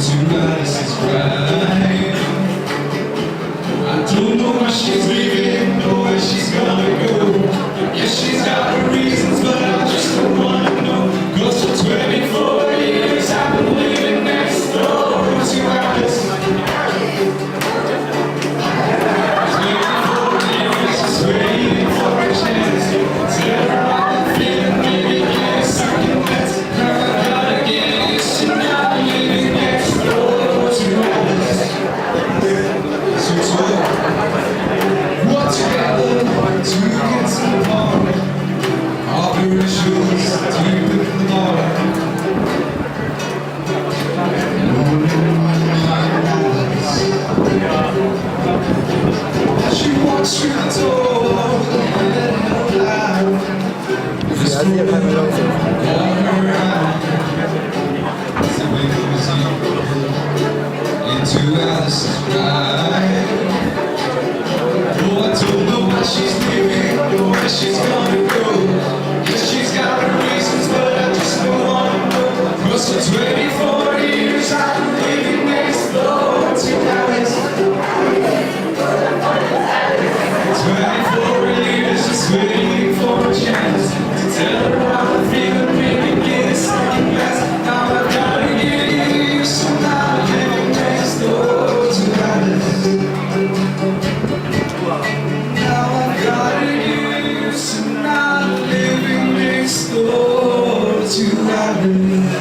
to Alice is right. I don't know why she's leaving, or where she's gonna go. Yes, she's got her reasons, but I just don't wanna know. 'Cause for 24 years I've been living next door to Alice. 24 years just waiting for a chance to tell her how I'm feeling, maybe get a second chance. Now I gotta get used to not living next door to Alice. So what together to get some fun. All the rituals deep in the bar. As she walks through the door, the head held high. This woman caught her eye. Simply goes into Alice's ride. Oh, I don't know why she's leaving, or where she's gonna go. Yes, she's got her reasons, but I just don't wanna know. 'Cause for 24 years I've been living next door to Alice. 24 years just waiting for a chance to tell her how I'm feeling, maybe get a second glance. Now I've gotta get used to not living next door to Alice. Now I've gotta get used to not living next door to Alice.